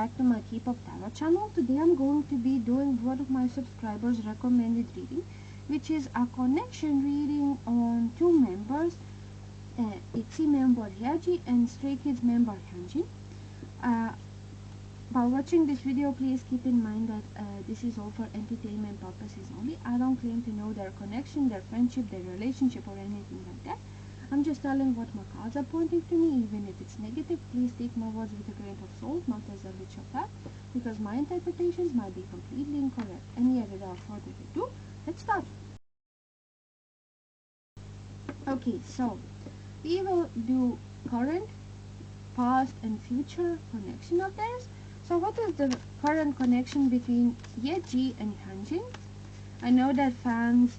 back to my K-pop tarot channel. Today I'm going to be doing one of my subscribers recommended reading, which is a connection reading on two members, ITZY member Yeji and Stray Kids member Hyunjin. While watching this video, please keep in mind that this is all for entertainment purposes only. I don't claim to know their connection, their friendship, their relationship or anything like that. I'm just telling what my cards are pointing to me. Even if it's negative, please take my words with a grain of salt, not as a witch of fact, because my interpretations might be completely incorrect. And yeah, without further ado, let's start. Okay, so we will do current, past and future connection of theirs. So what is the current connection between Yeji and Hyunjin? I know that fans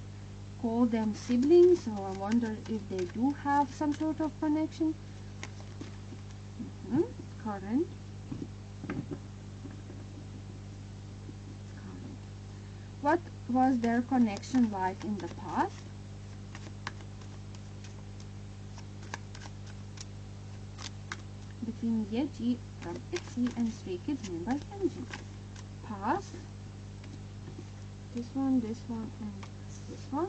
call them siblings, so I wonder if they do have some sort of connection. Current. What was their connection like in the past? Between Yeji from ITZY and Stray Kids member Hyunjin. Past. This one, and this one.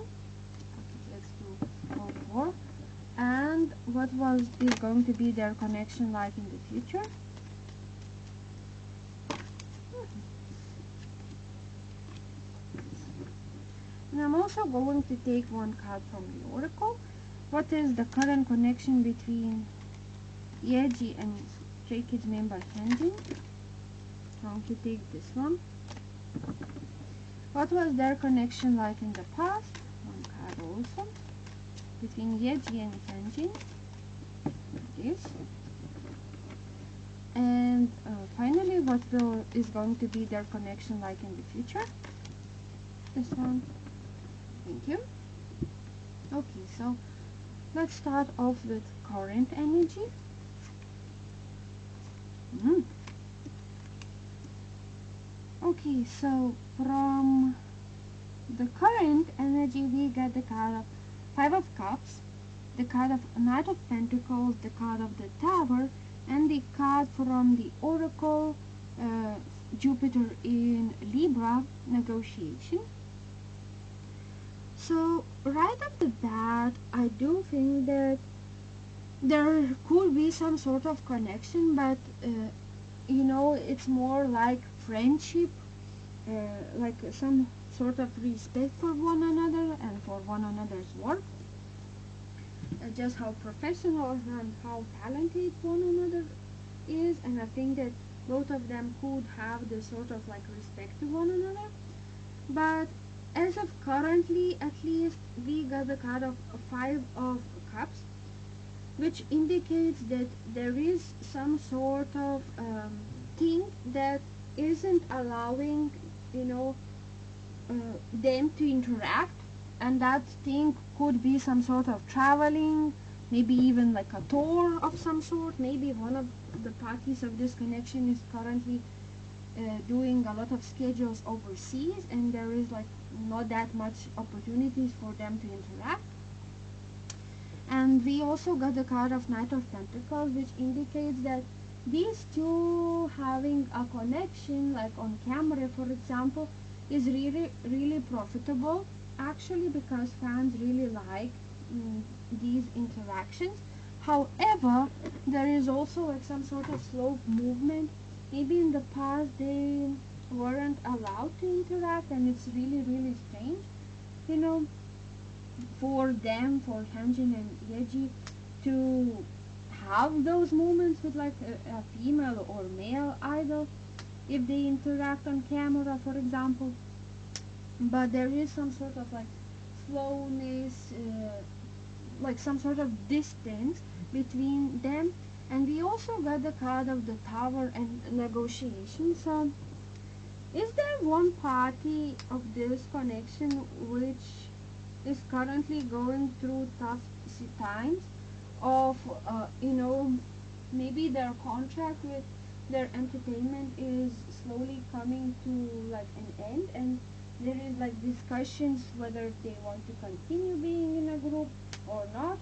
Okay, let's do all four. And what is going to be their connection like in the future? And I'm also going to take one card from the oracle. What is the current connection between Yeji and Stray Kids member Hyunjin? I'm going to take this one. What was their connection like in the past? One card also. Between Yeji and Hyunjin. This. And finally, what is going to be their connection like in the future? This one. Thank you. Okay, so let's start off with current energy. Okay, so from the current energy we get the card of Five of Cups, the card of Knight of Pentacles, the card of the Tower, and the card from the Oracle, Jupiter in Libra, Negotiation. So right off the bat, I do think that there could be some sort of connection, but you know, it's more like friendship, like some sort of respect for one another and for one another's work, just how professional and how talented one another is. And I think that both of them could have this sort of like respect to one another. But as of currently, at least, we got the card of Five of Cups, which indicates that there is some sort of thing that isn't allowing, you know, them to interact, and that thing could be some sort of traveling, maybe even like a tour of some sort. Maybe one of the parties of this connection is currently doing a lot of schedules overseas, and there is like not that much opportunities for them to interact. And we also got the card of Knight of Pentacles, which indicates that these two having a connection, like on camera for example, is really profitable actually, because fans really like these interactions. However, there is also like some sort of slow movement. Maybe in the past they weren't allowed to interact, and it's really strange, you know, for them, for Hyunjin and Yeji, to have those moments with like a female or male idol if they interact on camera, for example. But there is some sort of like slowness, like some sort of distance between them. And we also got the card of the Tower and Negotiation. So is there one party of this connection which is currently going through tough times of you know, maybe their contract with their entertainment is slowly coming to like an end, and there is like discussions whether they want to continue being in a group or not,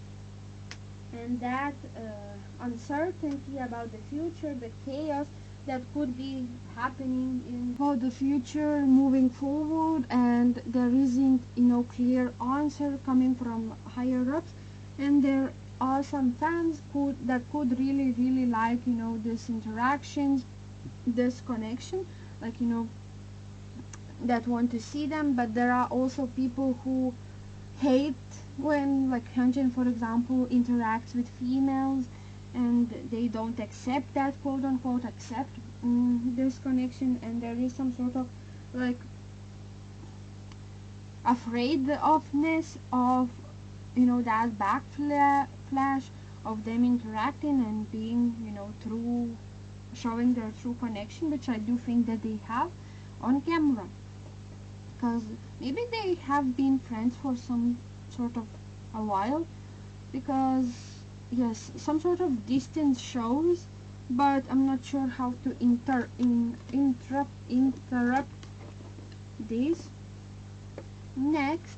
and that uncertainty about the future, the chaos, that could be happening in for the future moving forward, and there isn't clear answer coming from higher ups, and there are some fans that could really like this interactions, this connection, like that want to see them. But there are also people who hate when, like Hyunjin for example, interacts with females, and they don't accept that, quote unquote accept this connection, and there is some sort of like afraid ofness of that backflash of them interacting and being true, showing their true connection, which I do think that they have on camera, because maybe they have been friends for some sort of a while, because yes, some sort of distance shows, but I'm not sure how to interrupt this. Next,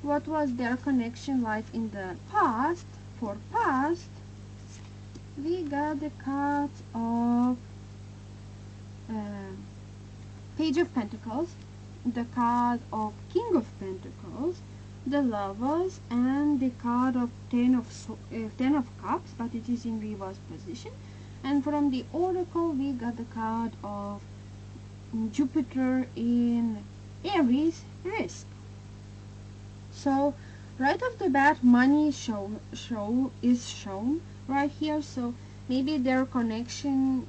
what was their connection like in the past? For past, we got the cards of Page of Pentacles, the card of King of Pentacles, the Lovers, and the card of Ten of Cups, but it is in reverse position. And from the Oracle, we got the card of Jupiter in Aries, Risk. So right off the bat, money is shown right here. So maybe their connection,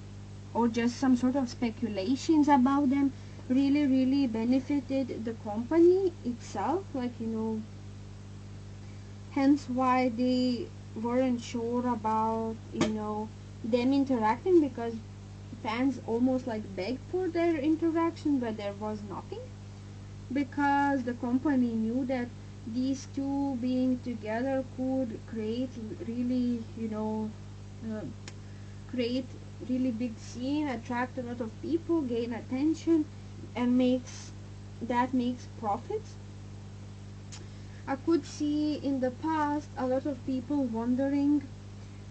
or just some sort of speculations about them, really benefited the company itself, like hence why they weren't sure about them interacting, because fans almost like begged for their interaction, but there was nothing, because the company knew that these two being together could create really uh, create really big scene, attract a lot of people, gain attention, and makes profits. I could see in the past a lot of people wondering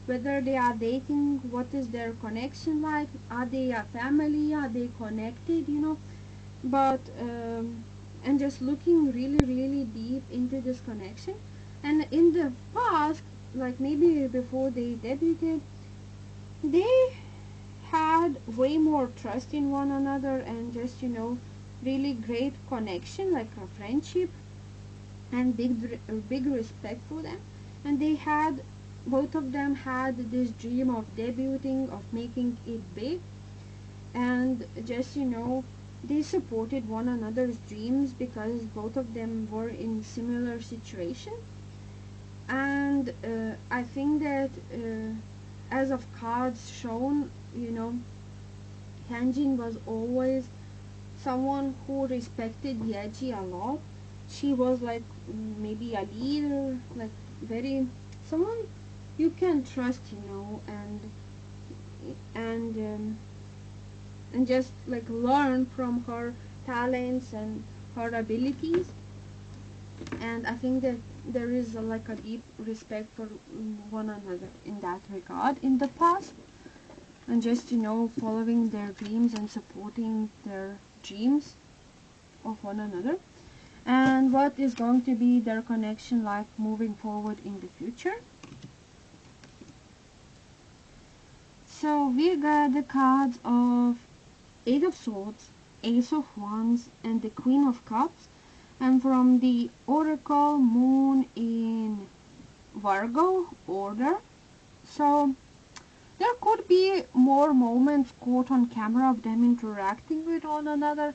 whether they are dating, what is their connection like, are they a family, are they connected, but and just looking really deep into this connection. And in the past, like maybe before they debuted, they had way more trust in one another, and just really great connection, like a friendship, and big respect for them. And they had, both of them had this dream of debuting, of making it big, and just they supported one another's dreams, because both of them were in similar situation. And I think that as of cards shown, Hyunjin was always someone who respected Yeji a lot. She was like maybe a leader, like very someone you can trust, and and just like learn from her talents and her abilities. And I think that there is like a deep respect for one another in that regard in the past, and just following their dreams and supporting their dreams of one another. And what is going to be their connection like moving forward in the future? So we got the cards of Eight of Swords, Ace of Wands, and the Queen of Cups. And from the Oracle, Moon in Virgo order. So there could be more moments caught on camera of them interacting with one another.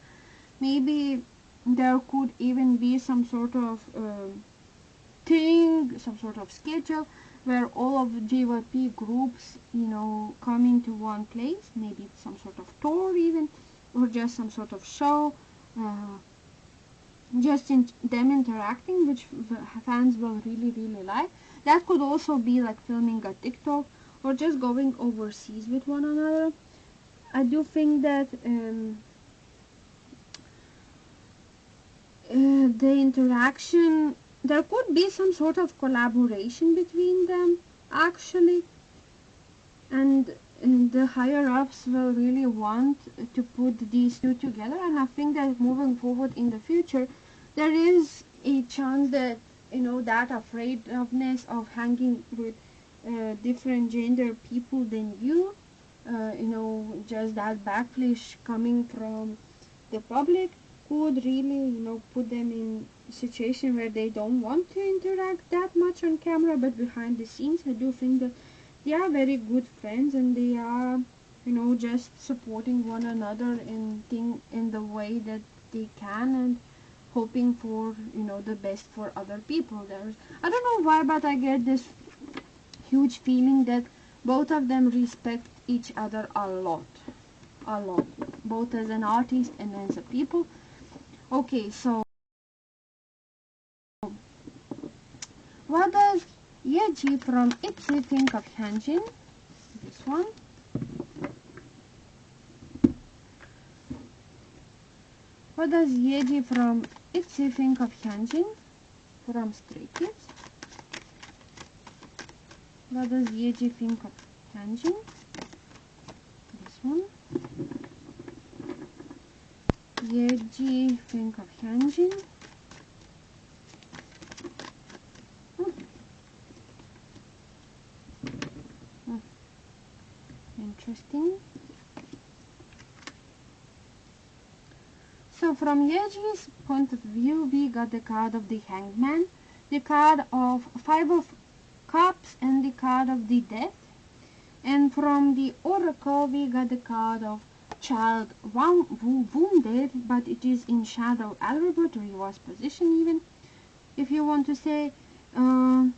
Maybe there could even be some sort of thing, some sort of schedule where all of JYP groups, come into one place. Maybe some sort of tour even, or just some sort of show. Just in them interacting, which fans will really like. That could also be like filming a TikTok, or just going overseas with one another. I do think that the interaction, there could be some sort of collaboration between them actually. And and the higher ups will really want to put these two together, and I think that moving forward in the future there is a chance that that afraidness of hanging with different gender people than you, just that backlash coming from the public could really put them in a situation where they don't want to interact that much on camera, but behind the scenes I do think that they are very good friends, and they are just supporting one another in the way that they can, and hoping for the best for other people. There's, I don't know why, but I get this huge feeling that both of them respect each other a lot, both as an artist and as a people. Okay, so what does Yeji from ITZY think of Hyunjin? This one. What does Yeji from ITZY think of Hyunjin from Stray Kids? What does Yeji think of Hyunjin? This one. Yeji think of Hyunjin. Interesting. So from Yeji's point of view, we got the card of the Hangman, the card of Five of Cups, and the card of the Death. And from the Oracle, we got the card of Child Wounded, but it is in Shadow Attribute, reverse position even, if you want to say. And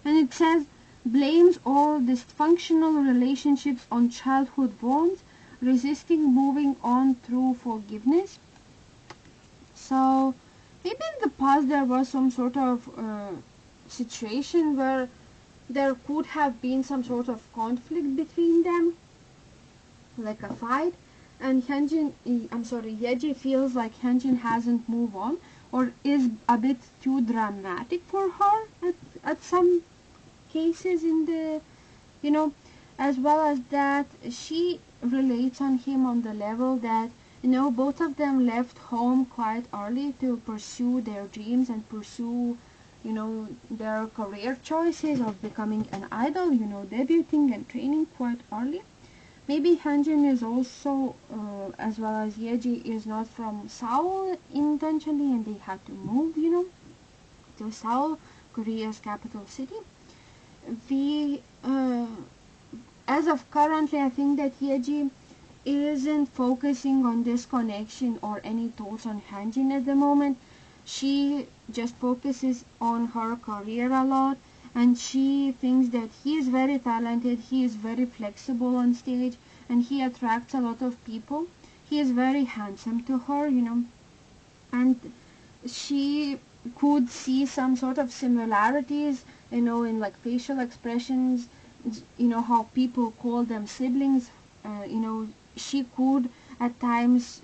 it says, blames all dysfunctional relationships on childhood wounds, resisting moving on through forgiveness. So maybe in the past there was some sort of situation where there could have been some sort of conflict between them, like a fight, and Yeji feels like Hyunjin hasn't moved on, or is a bit too dramatic for her at some cases in the, as well as that she relates on him on the level that, both of them left home quite early to pursue their dreams and pursue, their career choices of becoming an idol, debuting and training quite early. Maybe Hyunjin is also, as well as Yeji, is not from Seoul intentionally, and they had to move, to Seoul, Korea's capital city. We, as of currently, I think that Yeji isn't focusing on this connection or any thoughts on Hyunjin at the moment. She just focuses on her career a lot, and she thinks that he is very talented, he is very flexible on stage, and he attracts a lot of people. He is very handsome to her, and she could see some sort of similarities, in like facial expressions, how people call them siblings. She could at times,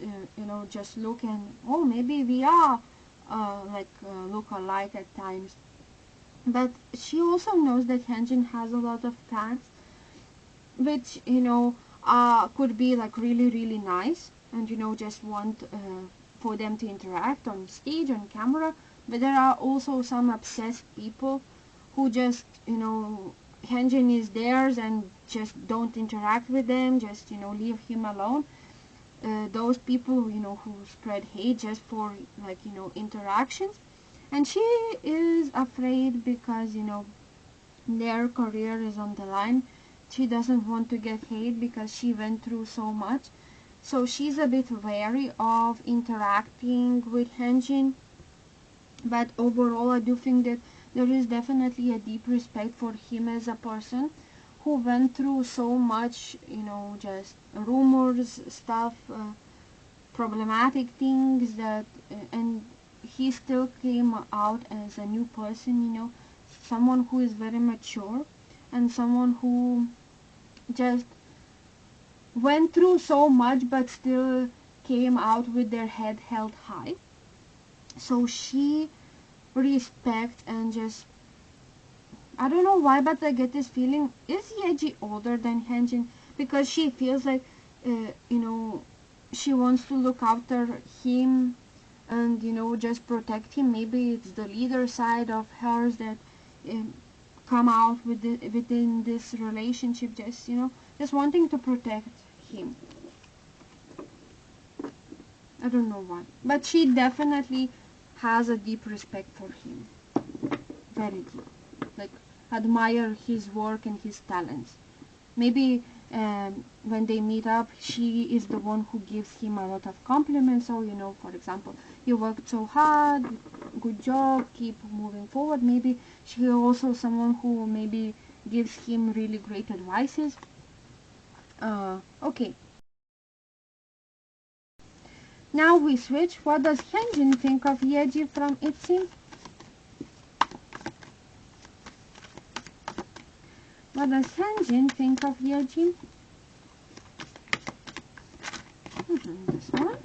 just look and, oh, maybe we are look alike at times. But she also knows that Hyunjin has a lot of plans, which, could be like really, really nice, and, just want for them to interact on stage, on camera. But there are also some obsessed people who just, Hyunjin is theirs and just don't interact with them, just, leave him alone. Those people, who spread hate just for, like, interactions. And she is afraid because, their career is on the line. She doesn't want to get hate because she went through so much. So she's a bit wary of interacting with Hyunjin. But overall, I do think that there is definitely a deep respect for him as a person who went through so much, just rumors, stuff, problematic things that, and he still came out as a new person, someone who is very mature, and someone who just went through so much but still came out with their head held high. So she respects and just I don't know why, but I get this feeling, is Yeji older than Hyunjin? Because she feels like, you know, she wants to look after him and, you know, just protect him. Maybe it's the leader side of hers that um, come out within this relationship, just, you know, just wanting to protect him. I don't know why. But she definitely has a deep respect for him. Very deep. Like, admire his work and his talents. Maybe when they meet up, she is the one who gives him a lot of compliments. So, you know, for example, you worked so hard, good job, keep moving forward. Maybe she also someone who maybe gives him really great advices. Okay. Now we switch. What does Hyunjin think of Yeji from ITZY? What does Hyunjin think of Yeji? This one.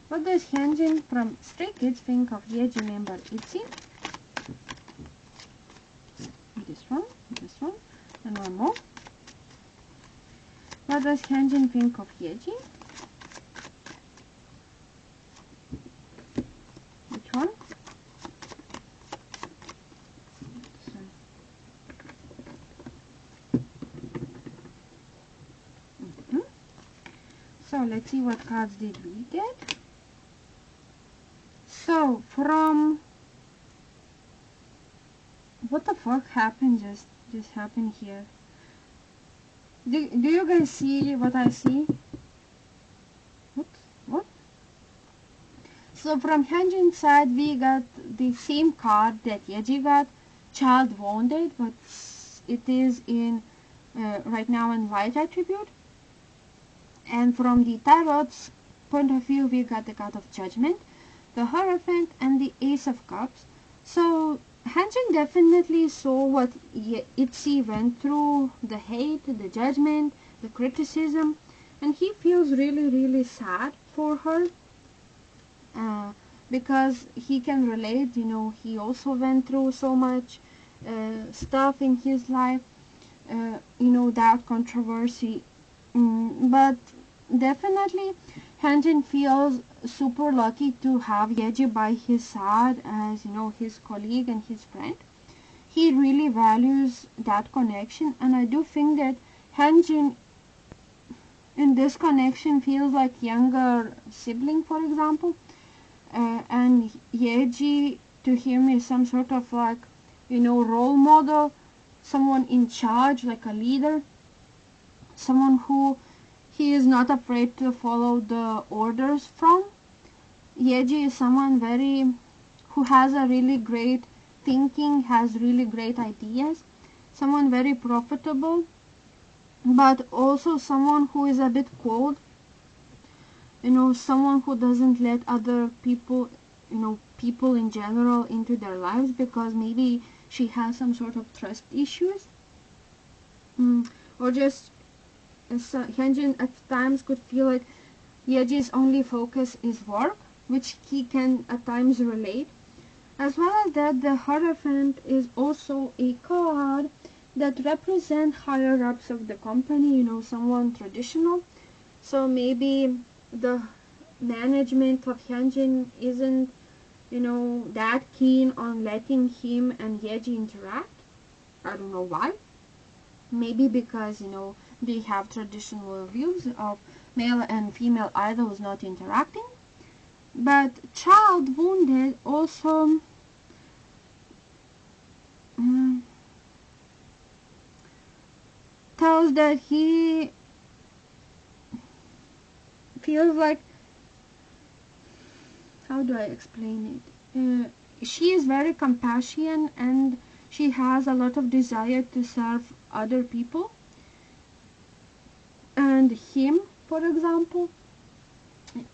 What does Hyunjin from Stray Kids think of Yeji member ITZY? This one, and one more. What does Hyunjin think of Yeji? Which one? This one. So let's see what cards did we get. So from what the fuck happened just happened here? Do you guys see what I see? What? So from Hyunjin's side, we got the same card that Yeji got, Child Wounded, but it is in right now in white attribute. And from the tarot's point of view, we got the card of Judgment, the Hierophant, and the Ace of Cups. So Hyunjin definitely saw what ITZY went through, the hate, the judgment, the criticism, and he feels really, really sad for her because he can relate. You know, he also went through so much stuff in his life, you know, that controversy. But definitely, Hyunjin feels super lucky to have Yeji by his side as, you know, his colleague and his friend. He really values that connection, and I do think that Hyunjin in this connection feels like younger sibling, for example, and Yeji to him is some sort of like, you know, role model, someone in charge, like a leader, someone who he is not afraid to follow the orders from. Yeji is someone who has a really great thinking, has really great ideas, someone very profitable, but also someone who is a bit cold, you know, someone who doesn't let other people, you know, people in general into their lives because maybe she has some sort of trust issues, or just Hyunjin at times could feel like Yeji's only focus is work, which he can at times relate. As well as that, the Hierophant is also a card that represents higher ups of the company, you know, someone traditional. So maybe the management of Hyunjin isn't, you know, that keen on letting him and Yeji interact. I don't know why. Maybe because, you know, they have traditional views of male and female idols not interacting. But Child Wounded also tells that he feels like, how do I explain it? She is very compassionate and she has a lot of desire to serve other people. And him, for example,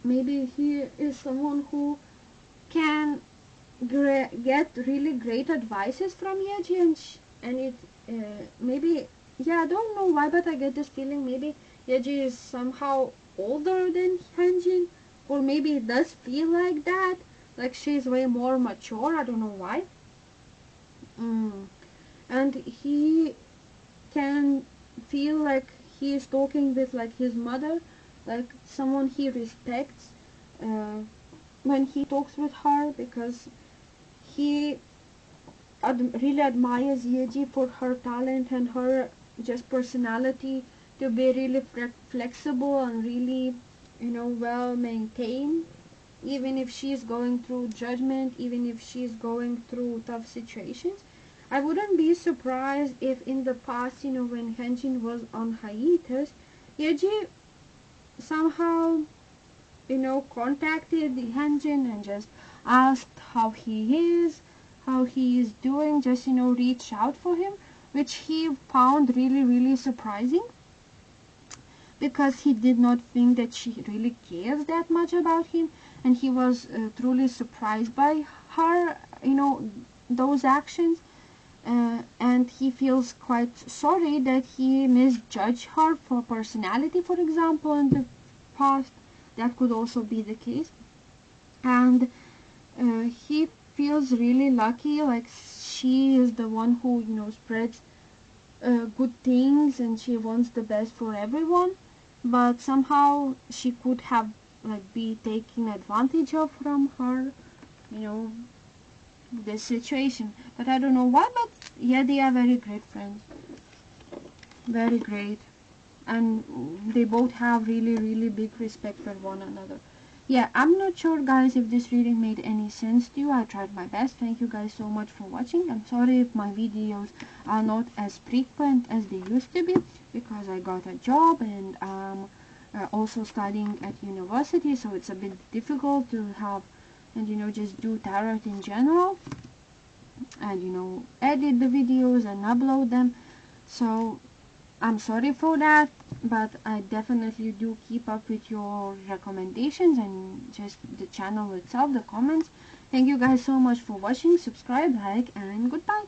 maybe he is someone who can get really great advices from Yeji, and it maybe, yeah, I don't know why, but I get this feeling maybe Yeji is somehow older than Hyunjin, or maybe it does feel like that, Like she's way more mature. I don't know why. Mm. And he can feel like he is talking with like his mother, like someone he respects uh, when he talks with her, because he really admires Yeji for her talent and her just personality to be really flexible and really, well maintained, even if she's going through judgment, even if she's going through tough situations. I wouldn't be surprised if in the past, when Hyunjin was on hiatus, Yeji somehow, contacted the Hyunjin and just asked how he is, how he is doing, just, reached out for him, which he found really, really surprising, because he did not think that she really cares that much about him, and he was truly surprised by her, those actions, and he feels quite sorry that he misjudged her for personality, for example, in the past. That could also be the case, and he feels really lucky, like she is the one who, spreads good things, and she wants the best for everyone, but somehow she could have like be taken advantage of from her, you know this situation. But I don't know why, but yeah, they are very great friends, very great, and they both have really, really big respect for one another. Yeah, I'm not sure, guys, if this reading made any sense to you. I tried my best. Thank you guys so much for watching. I'm sorry if my videos are not as frequent as they used to be, because I got a job and also studying at university, so it's a bit difficult to have and just do tarot in general, and edit the videos and upload them. So I'm sorry for that, but I definitely do keep up with your recommendations and just the channel itself, the comments. Thank you guys so much for watching. Subscribe, like, and goodbye.